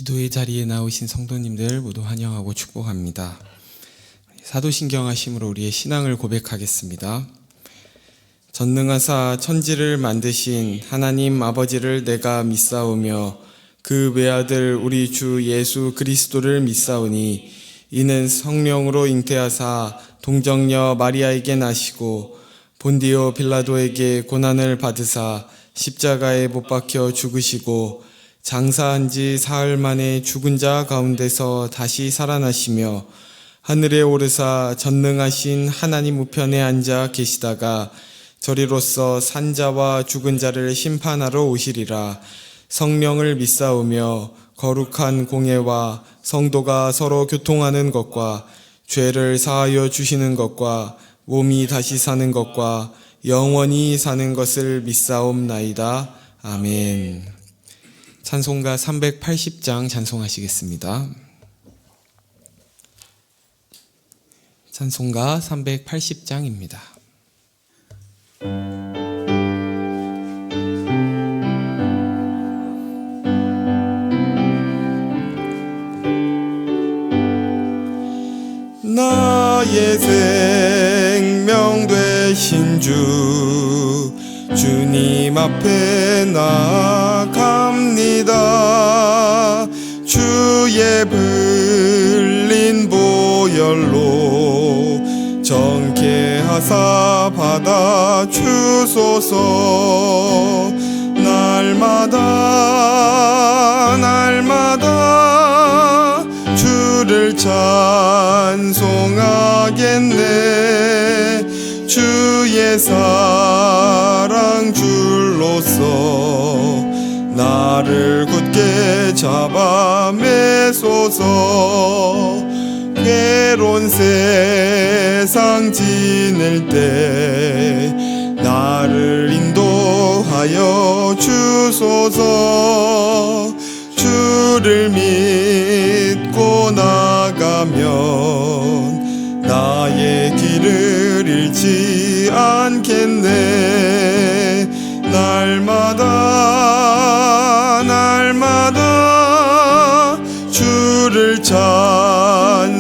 기도의 자리에 나오신 성도님들 모두 환영하고 축복합니다. 사도신경하심으로 우리의 신앙을 고백하겠습니다. 전능하사 천지를 만드신 하나님 아버지를 내가 믿사오며 그 외아들 우리 주 예수 그리스도를 믿사오니 이는 성령으로 잉태하사 동정녀 마리아에게 나시고 본디오 빌라도에게 고난을 받으사 십자가에 못 박혀 죽으시고 장사한 지 사흘 만에 죽은 자 가운데서 다시 살아나시며 하늘에 오르사 전능하신 하나님 우편에 앉아 계시다가 저리로서 산자와 죽은 자를 심판하러 오시리라. 성령을 믿사오며 거룩한 공예와 성도가 서로 교통하는 것과 죄를 사하여 주시는 것과 몸이 다시 사는 것과 영원히 사는 것을 믿사옵나이다. 아멘. 찬송가 380장 찬송하시겠습니다. 찬송가 380장입니다. 나의 생명 되신 주 주님 앞에 나아갑니다. 주의 불린 보혈로 정케하사 받아 주소서. 날마다 주를 찬송하겠네. 주의 사랑 줄로서 나를 굳게 잡아 매소서. 괴로운 세상 지낼 때 나를 인도하여 주소서. 주를 믿고 나가면 나의 길을 잃지 않겠네. 날마다 주를 찬송하겠네.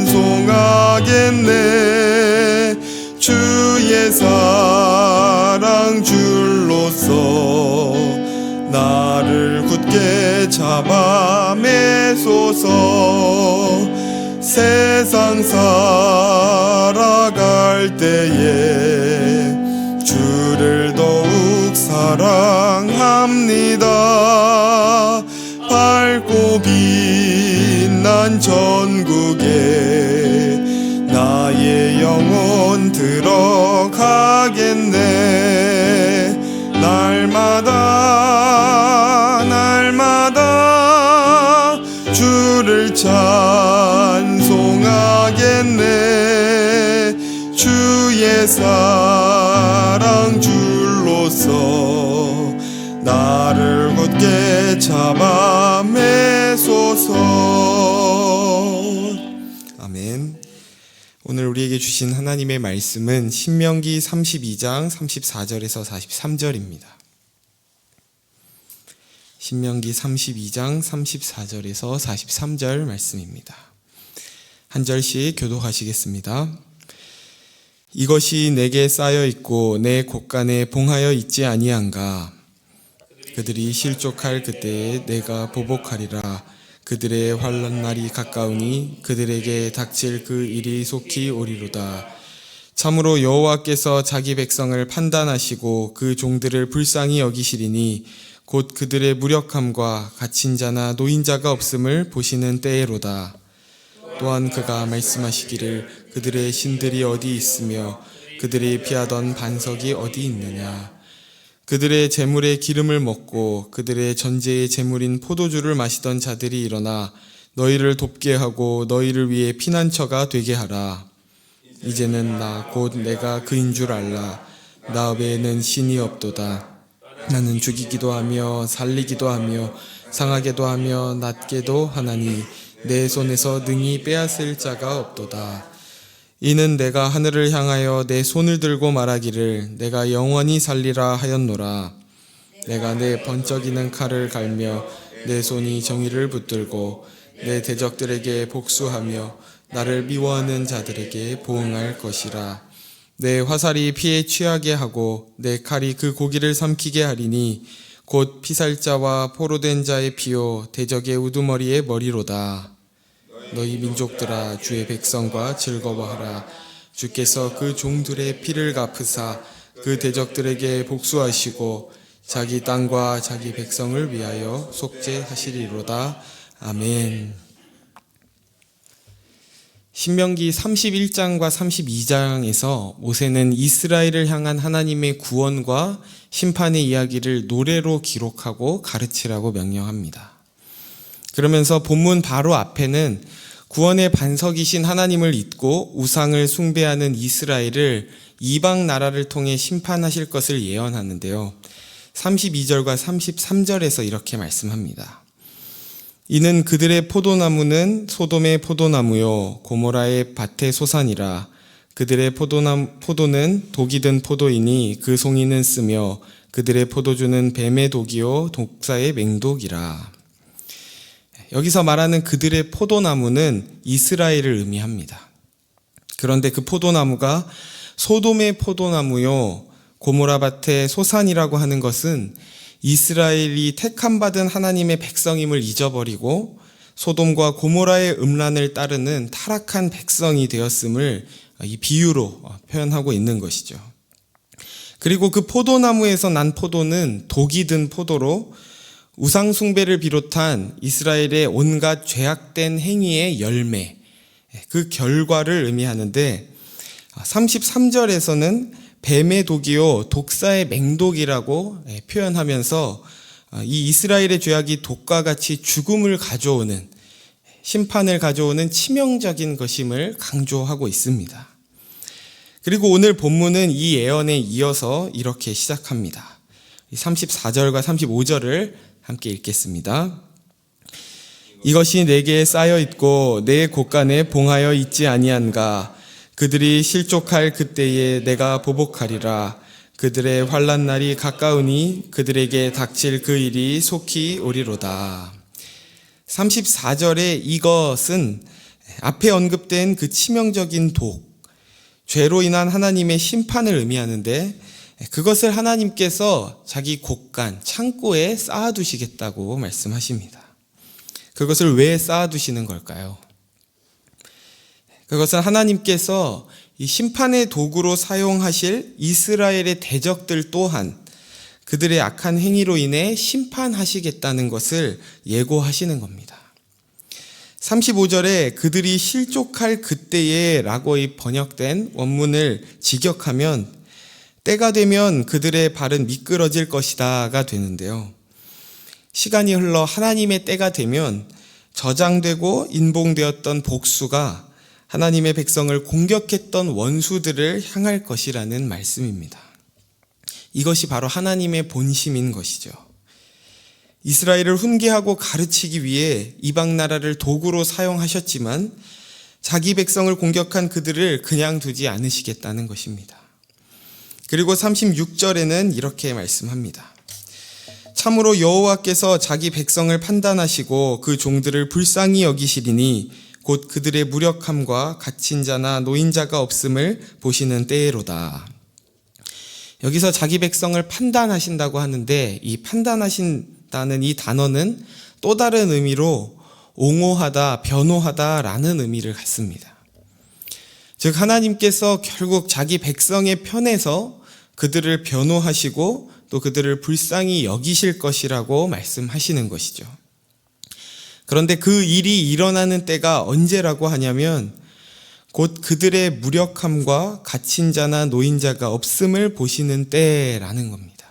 주의 사랑 줄로서 나를 굳게 잡아 매소서. 세상 살아갈 때에 주를 더욱 사랑합니다. 밝고 빛난 전국에 나의 영혼 들어가겠네. 날마다 주를 찬송하겠네. 주의 사랑 줄로서 나를 굳게 잡아 매소서. 아멘. 오늘 우리에게 주신 하나님의 말씀은 신명기 32장 34절에서 43절입니다. 신명기 32장 34절에서 43절 말씀입니다. 한 절씩 교독하시겠습니다. 이것이 내게 쌓여 있고 내 곳간에 봉하여 있지 아니한가. 그들이 실족할 그때에 내가 보복하리라. 그들의 환난 날이 가까우니 그들에게 닥칠 그 일이 속히 오리로다. 참으로 여호와께서 자기 백성을 판단하시고 그 종들을 불쌍히 여기시리니 곧 그들의 무력함과 갇힌 자나 노인자가 없음을 보시는 때에로다. 또한 그가 말씀하시기를 그들의 신들이 어디 있으며 그들이 피하던 반석이 어디 있느냐. 그들의 재물의 기름을 먹고 그들의 전제의 재물인 포도주를 마시던 자들이 일어나 너희를 돕게 하고 너희를 위해 피난처가 되게 하라. 이제는 나 곧 내가 그인 줄 알라. 나 외에는 신이 없도다. 나는 죽이기도 하며 살리기도 하며 상하게도 하며 낫게도 하나니 내 손에서 능히 빼앗을 자가 없도다. 이는 내가 하늘을 향하여 내 손을 들고 말하기를 내가 영원히 살리라 하였노라. 내가 내 번쩍이는 칼을 갈며 내 손이 정의를 붙들고 내 대적들에게 복수하며 나를 미워하는 자들에게 보응할 것이라. 내 화살이 피에 취하게 하고 내 칼이 그 고기를 삼키게 하리니 곧 피살자와 포로된 자의 피요 대적의 우두머리의 머리로다. 너희 민족들아 주의 백성과 즐거워하라. 주께서 그 종들의 피를 갚으사 그 대적들에게 복수하시고 자기 땅과 자기 백성을 위하여 속죄하시리로다. 아멘. 신명기 31장과 32장에서 모세는 이스라엘을 향한 하나님의 구원과 심판의 이야기를 노래로 기록하고 가르치라고 명령합니다. 그러면서 본문 바로 앞에는 구원의 반석이신 하나님을 잊고 우상을 숭배하는 이스라엘을 이방 나라를 통해 심판하실 것을 예언하는데요. 32절과 33절에서 이렇게 말씀합니다. 이는 그들의 포도나무는 소돔의 포도나무요 고모라의 밭의 소산이라. 그들의 포도는 독이 든 포도이니 그 송이는 쓰며 그들의 포도주는 뱀의 독이요 독사의 맹독이라. 여기서 말하는 그들의 포도나무는 이스라엘을 의미합니다. 그런데 그 포도나무가 소돔의 포도나무요 고모라 밭의 소산이라고 하는 것은 이스라엘이 택함받은 하나님의 백성임을 잊어버리고 소돔과 고모라의 음란을 따르는 타락한 백성이 되었음을 이 비유로 표현하고 있는 것이죠. 그리고 그 포도나무에서 난 포도는 독이 든 포도로 우상 숭배를 비롯한 이스라엘의 온갖 죄악된 행위의 열매, 그 결과를 의미하는데 33절에서는 뱀의 독이요 독사의 맹독이라고 표현하면서 이 이스라엘의 죄악이 독과 같이 죽음을 가져오는, 심판을 가져오는 치명적인 것임을 강조하고 있습니다. 그리고 오늘 본문은 이 예언에 이어서 이렇게 시작합니다. 34절과 35절을 함께 읽겠습니다. 이것이 내게 쌓여 있고 내 곳간에 봉하여 있지 아니한가. 그들이 실족할 그때에 내가 보복하리라. 그들의 환난 날이 가까우니 그들에게 닥칠 그 일이 속히 오리로다. 34절의 이것은 앞에 언급된 그 치명적인 독, 죄로 인한 하나님의 심판을 의미하는데 그것을 하나님께서 자기 곳간, 창고에 쌓아두시겠다고 말씀하십니다. 그것을 왜 쌓아두시는 걸까요? 그것은 하나님께서 이 심판의 도구로 사용하실 이스라엘의 대적들 또한 그들의 악한 행위로 인해 심판하시겠다는 것을 예고하시는 겁니다. 35절에 그들이 실족할 그때에 라고 번역된 원문을 직역하면 때가 되면 그들의 발은 미끄러질 것이다가 되는데요. 시간이 흘러 하나님의 때가 되면 저장되고 인봉되었던 복수가 하나님의 백성을 공격했던 원수들을 향할 것이라는 말씀입니다. 이것이 바로 하나님의 본심인 것이죠. 이스라엘을 훈계하고 가르치기 위해 이방 나라를 도구로 사용하셨지만 자기 백성을 공격한 그들을 그냥 두지 않으시겠다는 것입니다. 그리고 36절에는 이렇게 말씀합니다. 참으로 여호와께서 자기 백성을 판단하시고 그 종들을 불쌍히 여기시리니 곧 그들의 무력함과 갇힌 자나 노인자가 없음을 보시는 때로다. 여기서 자기 백성을 판단하신다고 하는데 이 판단하신다는 이 단어는 또 다른 의미로 옹호하다, 변호하다라는 의미를 갖습니다. 즉 하나님께서 결국 자기 백성의 편에서 그들을 변호하시고 또 그들을 불쌍히 여기실 것이라고 말씀하시는 것이죠. 그런데 그 일이 일어나는 때가 언제라고 하냐면 곧 그들의 무력함과 갇힌 자나 노인자가 없음을 보시는 때라는 겁니다.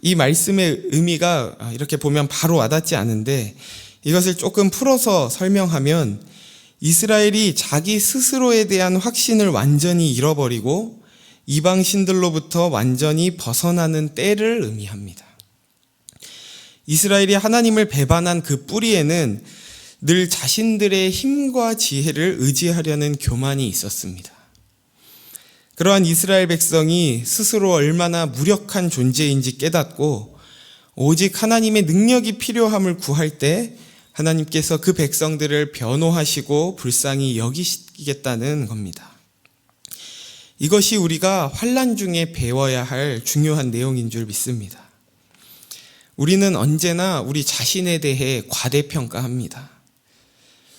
이 말씀의 의미가 이렇게 보면 바로 와닿지 않은데 이것을 조금 풀어서 설명하면 이스라엘이 자기 스스로에 대한 확신을 완전히 잃어버리고 이방 신들로부터 완전히 벗어나는 때를 의미합니다. 이스라엘이 하나님을 배반한 그 뿌리에는 늘 자신들의 힘과 지혜를 의지하려는 교만이 있었습니다. 그러한 이스라엘 백성이 스스로 얼마나 무력한 존재인지 깨닫고 오직 하나님의 능력이 필요함을 구할 때 하나님께서 그 백성들을 변호하시고 불쌍히 여기시겠다는 겁니다. 이것이 우리가 환난 중에 배워야 할 중요한 내용인 줄 믿습니다. 우리는 언제나 우리 자신에 대해 과대평가합니다.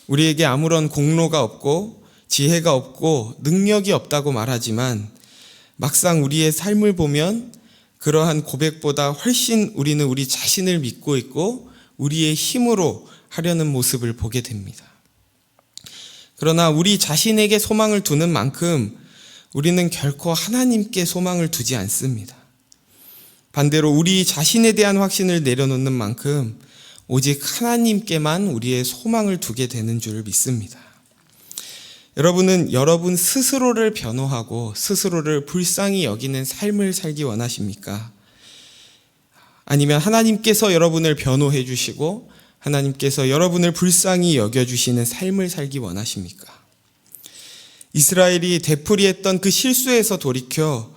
우리에게 아무런 공로가 없고 지혜가 없고 능력이 없다고 말하지만 막상 우리의 삶을 보면 그러한 고백보다 훨씬 우리는 우리 자신을 믿고 있고 우리의 힘으로 하려는 모습을 보게 됩니다. 그러나 우리 자신에게 소망을 두는 만큼 우리는 결코 하나님께 소망을 두지 않습니다. 반대로 우리 자신에 대한 확신을 내려놓는 만큼 오직 하나님께만 우리의 소망을 두게 되는 줄 믿습니다. 여러분은 여러분 스스로를 변호하고 스스로를 불쌍히 여기는 삶을 살기 원하십니까? 아니면 하나님께서 여러분을 변호해 주시고 하나님께서 여러분을 불쌍히 여겨주시는 삶을 살기 원하십니까? 이스라엘이 되풀이했던 그 실수에서 돌이켜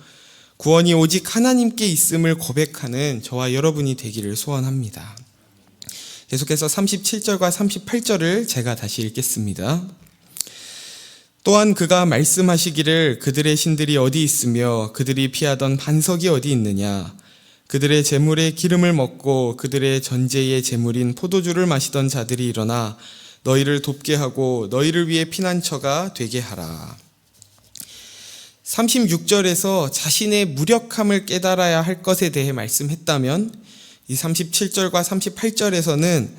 구원이 오직 하나님께 있음을 고백하는 저와 여러분이 되기를 소원합니다. 계속해서 37절과 38절을 제가 다시 읽겠습니다. 또한 그가 말씀하시기를 그들의 신들이 어디 있으며 그들이 피하던 반석이 어디 있느냐. 그들의 제물에 기름을 먹고 그들의 전제의 제물인 포도주를 마시던 자들이 일어나 너희를 돕게 하고 너희를 위해 피난처가 되게 하라. 36절에서 자신의 무력함을 깨달아야 할 것에 대해 말씀했다면 이 37절과 38절에서는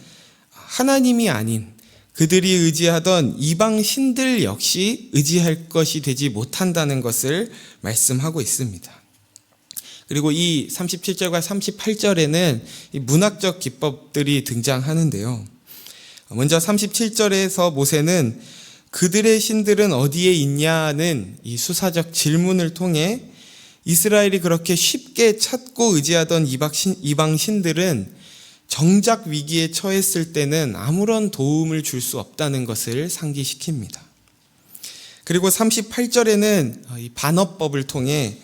하나님이 아닌 그들이 의지하던 이방 신들 역시 의지할 것이 되지 못한다는 것을 말씀하고 있습니다. 그리고 이 37절과 38절에는 이 문학적 기법들이 등장하는데요. 먼저 37절에서 모세는 그들의 신들은 어디에 있냐는 이 수사적 질문을 통해 이스라엘이 그렇게 쉽게 찾고 의지하던 이방 신들은 정작 위기에 처했을 때는 아무런 도움을 줄 수 없다는 것을 상기시킵니다. 그리고 38절에는 이 반어법을 통해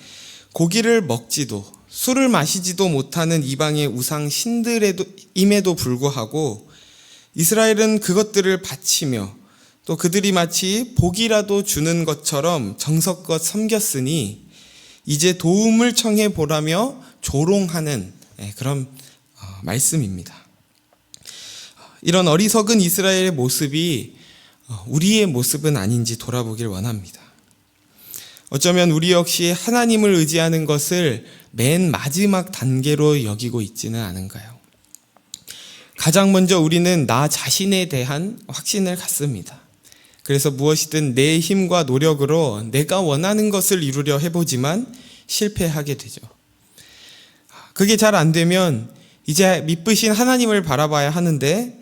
고기를 먹지도 술을 마시지도 못하는 이방의 우상 신들임에도 불구하고 이스라엘은 그것들을 바치며 또 그들이 마치 복이라도 주는 것처럼 정성껏 섬겼으니 이제 도움을 청해 보라며 조롱하는 그런 말씀입니다. 이런 어리석은 이스라엘의 모습이 우리의 모습은 아닌지 돌아보길 원합니다. 어쩌면 우리 역시 하나님을 의지하는 것을 맨 마지막 단계로 여기고 있지는 않은가요? 가장 먼저 우리는 나 자신에 대한 확신을 갖습니다. 그래서 무엇이든 내 힘과 노력으로 내가 원하는 것을 이루려 해보지만 실패하게 되죠. 그게 잘 안 되면 이제 미쁘신 하나님을 바라봐야 하는데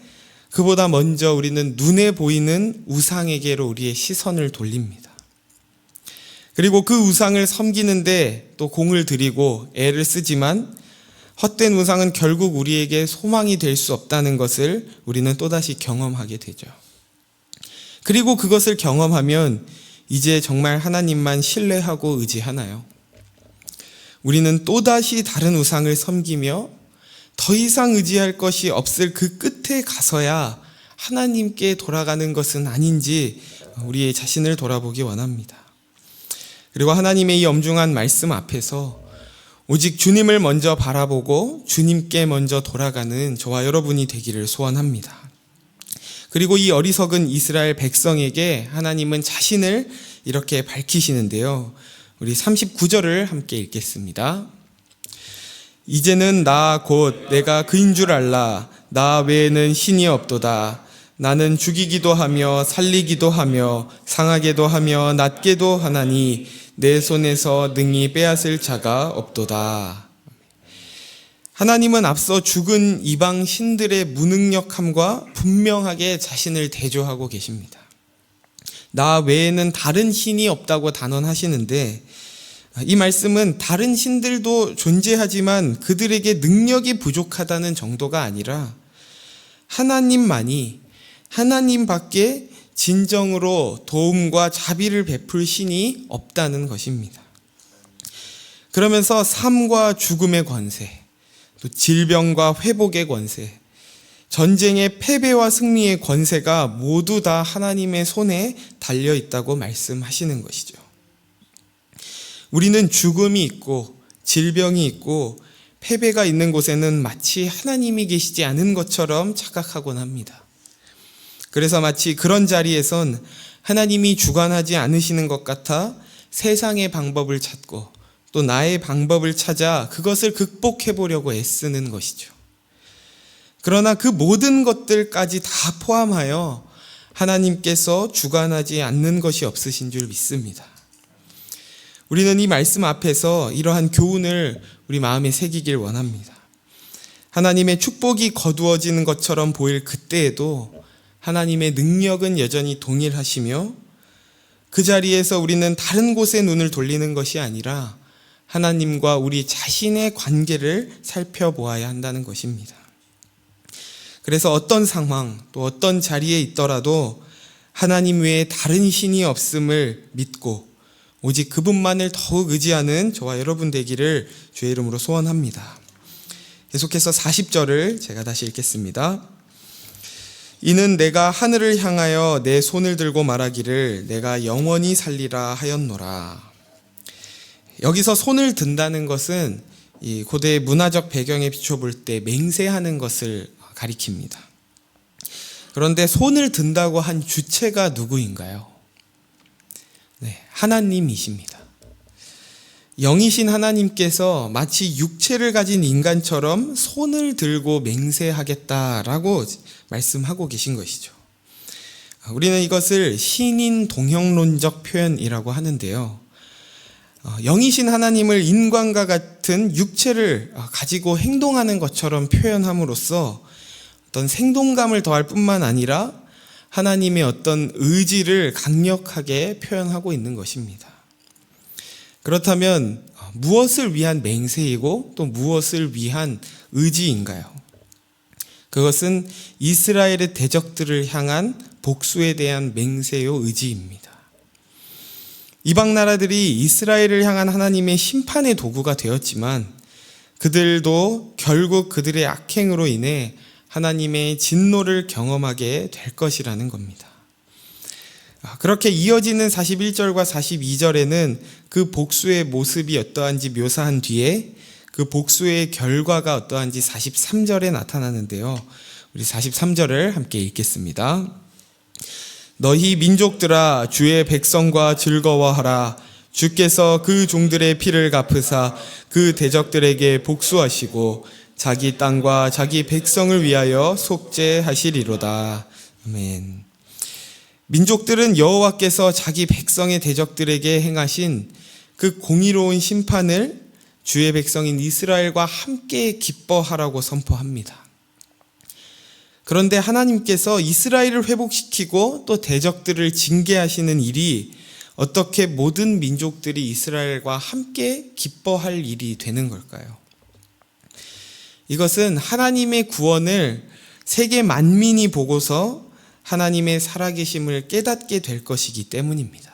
그보다 먼저 우리는 눈에 보이는 우상에게로 우리의 시선을 돌립니다. 그리고 그 우상을 섬기는데 또 공을 들이고 애를 쓰지만 헛된 우상은 결국 우리에게 소망이 될 수 없다는 것을 우리는 또다시 경험하게 되죠. 그리고 그것을 경험하면 이제 정말 하나님만 신뢰하고 의지하나요? 우리는 또다시 다른 우상을 섬기며 더 이상 의지할 것이 없을 그 끝에 가서야 하나님께 돌아가는 것은 아닌지 우리의 자신을 돌아보기 원합니다. 그리고 하나님의 이 엄중한 말씀 앞에서 오직 주님을 먼저 바라보고 주님께 먼저 돌아가는 저와 여러분이 되기를 소원합니다. 그리고 이 어리석은 이스라엘 백성에게 하나님은 자신을 이렇게 밝히시는데요. 우리 39절을 함께 읽겠습니다. 이제는 나 곧 내가 그인 줄 알라. 나 외에는 신이 없도다. 나는 죽이기도 하며 살리기도 하며 상하게도 하며 낫게도 하나니 내 손에서 능히 빼앗을 자가 없도다. 하나님은 앞서 죽은 이방 신들의 무능력함과 분명하게 자신을 대조하고 계십니다. 나 외에는 다른 신이 없다고 단언하시는데 이 말씀은 다른 신들도 존재하지만 그들에게 능력이 부족하다는 정도가 아니라 하나님만이 하나님밖에 진정으로 도움과 자비를 베풀 신이 없다는 것입니다. 그러면서 삶과 죽음의 권세, 또 질병과 회복의 권세, 전쟁의 패배와 승리의 권세가 모두 다 하나님의 손에 달려 있다고 말씀하시는 것이죠. 우리는 죽음이 있고 질병이 있고 패배가 있는 곳에는 마치 하나님이 계시지 않은 것처럼 착각하곤 합니다. 그래서 마치 그런 자리에선 하나님이 주관하지 않으시는 것 같아 세상의 방법을 찾고 또 나의 방법을 찾아 그것을 극복해 보려고 애쓰는 것이죠. 그러나 그 모든 것들까지 다 포함하여 하나님께서 주관하지 않는 것이 없으신 줄 믿습니다. 우리는 이 말씀 앞에서 이러한 교훈을 우리 마음에 새기길 원합니다. 하나님의 축복이 거두어지는 것처럼 보일 그때에도 하나님의 능력은 여전히 동일하시며 그 자리에서 우리는 다른 곳에 눈을 돌리는 것이 아니라 하나님과 우리 자신의 관계를 살펴보아야 한다는 것입니다. 그래서 어떤 상황 또 어떤 자리에 있더라도 하나님 외에 다른 신이 없음을 믿고 오직 그분만을 더욱 의지하는 저와 여러분 되기를 주의 이름으로 소원합니다. 계속해서 40절을 제가 다시 읽겠습니다. 이는 내가 하늘을 향하여 내 손을 들고 말하기를 내가 영원히 살리라 하였노라. 여기서 손을 든다는 것은 이 고대의 문화적 배경에 비춰볼 때 맹세하는 것을 가리킵니다. 그런데 손을 든다고 한 주체가 누구인가요? 네, 하나님이십니다. 영이신 하나님께서 마치 육체를 가진 인간처럼 손을 들고 맹세하겠다라고 말씀하고 계신 것이죠. 우리는 이것을 신인 동형론적 표현이라고 하는데요. 영이신 하나님을 인간과 같은 육체를 가지고 행동하는 것처럼 표현함으로써 어떤 생동감을 더할 뿐만 아니라 하나님의 어떤 의지를 강력하게 표현하고 있는 것입니다. 그렇다면 무엇을 위한 맹세이고 또 무엇을 위한 의지인가요? 그것은 이스라엘의 대적들을 향한 복수에 대한 맹세요 의지입니다. 이방 나라들이 이스라엘을 향한 하나님의 심판의 도구가 되었지만 그들도 결국 그들의 악행으로 인해 하나님의 진노를 경험하게 될 것이라는 겁니다. 그렇게 이어지는 41절과 42절에는 그 복수의 모습이 어떠한지 묘사한 뒤에 그 복수의 결과가 어떠한지 43절에 나타나는데요. 우리 43절을 함께 읽겠습니다. 너희 민족들아 주의 백성과 즐거워하라. 주께서 그 종들의 피를 갚으사 그 대적들에게 복수하시고 자기 땅과 자기 백성을 위하여 속죄하시리로다. 아멘. 민족들은 여호와께서 자기 백성의 대적들에게 행하신 그 공의로운 심판을 주의 백성인 이스라엘과 함께 기뻐하라고 선포합니다. 그런데 하나님께서 이스라엘을 회복시키고 또 대적들을 징계하시는 일이 어떻게 모든 민족들이 이스라엘과 함께 기뻐할 일이 되는 걸까요? 이것은 하나님의 구원을 세계 만민이 보고서 하나님의 살아계심을 깨닫게 될 것이기 때문입니다.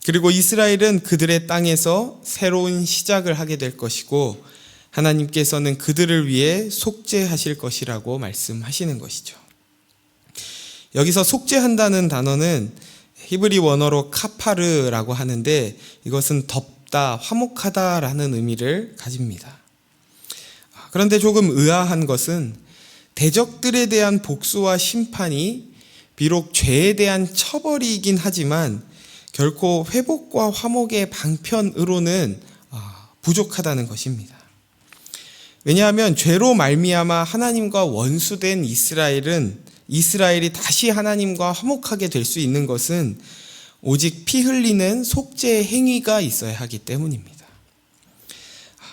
그리고 이스라엘은 그들의 땅에서 새로운 시작을 하게 될 것이고 하나님께서는 그들을 위해 속죄하실 것이라고 말씀하시는 것이죠. 여기서 속죄한다는 단어는 히브리 원어로 카파르라고 하는데 이것은 덮다, 화목하다라는 의미를 가집니다. 그런데 조금 의아한 것은 대적들에 대한 복수와 심판이 비록 죄에 대한 처벌이긴 하지만 결코 회복과 화목의 방편으로는 부족하다는 것입니다. 왜냐하면 죄로 말미암아 하나님과 원수된 이스라엘이 다시 하나님과 화목하게 될 수 있는 것은 오직 피 흘리는 속죄의 행위가 있어야 하기 때문입니다.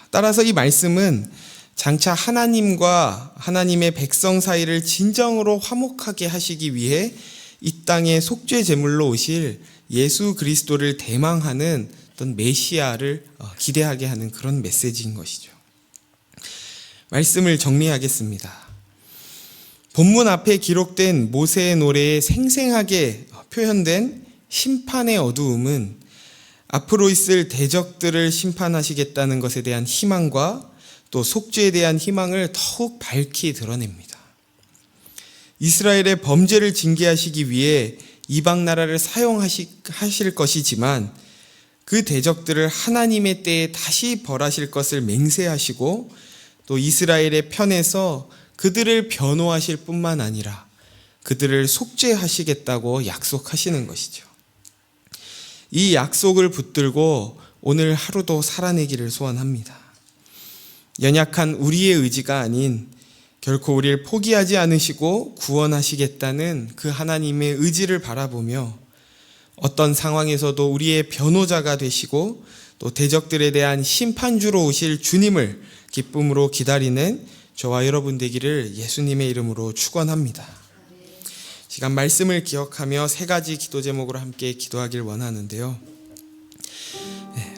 따라서 이 말씀은 장차 하나님과 하나님의 백성 사이를 진정으로 화목하게 하시기 위해 이 땅에 속죄 제물로 오실 예수 그리스도를 대망하는 어떤 메시아를 기대하게 하는 그런 메시지인 것이죠. 말씀을 정리하겠습니다. 본문 앞에 기록된 모세의 노래에 생생하게 표현된 심판의 어두움은 앞으로 있을 대적들을 심판하시겠다는 것에 대한 희망과 또 속죄에 대한 희망을 더욱 밝히 드러냅니다. 이스라엘의 범죄를 징계하시기 위해 이방 나라를 사용하실 것이지만 그 대적들을 하나님의 때에 다시 벌하실 것을 맹세하시고 또 이스라엘의 편에서 그들을 변호하실 뿐만 아니라 그들을 속죄하시겠다고 약속하시는 것이죠. 이 약속을 붙들고 오늘 하루도 살아내기를 소원합니다. 연약한 우리의 의지가 아닌 결코 우리를 포기하지 않으시고 구원하시겠다는 그 하나님의 의지를 바라보며 어떤 상황에서도 우리의 변호자가 되시고 또 대적들에 대한 심판주로 오실 주님을 기쁨으로 기다리는 저와 여러분 되기를 예수님의 이름으로 축원합니다. 시간 말씀을 기억하며 세 가지 기도 제목으로 함께 기도하길 원하는데요.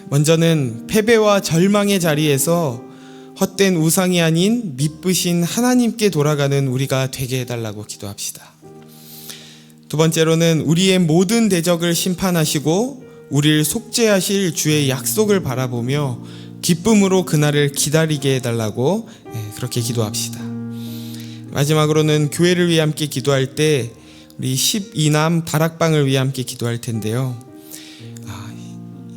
먼저는 패배와 절망의 자리에서 헛된 우상이 아닌 미쁘신 하나님께 돌아가는 우리가 되게 해달라고 기도합시다. 두 번째로는 우리의 모든 대적을 심판하시고 우리를 속죄하실 주의 약속을 바라보며 기쁨으로 그날을 기다리게 해달라고 그렇게 기도합시다. 마지막으로는 교회를 위해 함께 기도할 때 우리 12남 다락방을 위해 함께 기도할 텐데요.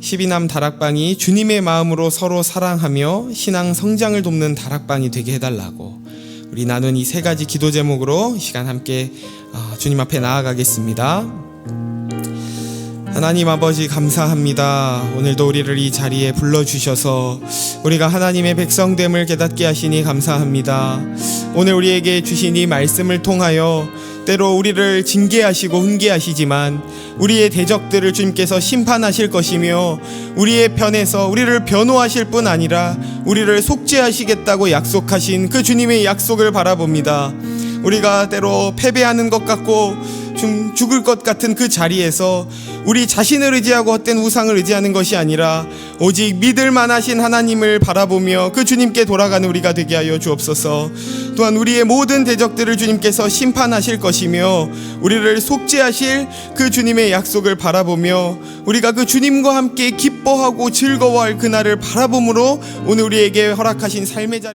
12남 다락방이 주님의 마음으로 서로 사랑하며 신앙 성장을 돕는 다락방이 되게 해달라고 우리 나눈 이 세 가지 기도 제목으로 이 시간 함께 주님 앞에 나아가겠습니다. 하나님 아버지 감사합니다. 오늘도 우리를 이 자리에 불러주셔서 우리가 하나님의 백성됨을 깨닫게 하시니 감사합니다. 오늘 우리에게 주신 이 말씀을 통하여 때로 우리를 징계하시고 훈계하시지만 우리의 대적들을 주님께서 심판하실 것이며 우리의 편에서 우리를 변호하실 뿐 아니라 우리를 속죄하시겠다고 약속하신 그 주님의 약속을 바라봅니다. 우리가 때로 패배하는 것 같고 죽을 것 같은 그 자리에서 우리 자신을 의지하고 헛된 우상을 의지하는 것이 아니라 오직 믿을 만하신 하나님을 바라보며 그 주님께 돌아가는 우리가 되게 하여 주옵소서. 또한 우리의 모든 대적들을 주님께서 심판하실 것이며 우리를 속죄하실 그 주님의 약속을 바라보며 우리가 그 주님과 함께 기뻐하고 즐거워할 그날을 바라봄으로 오늘 우리에게 허락하신 삶의 자리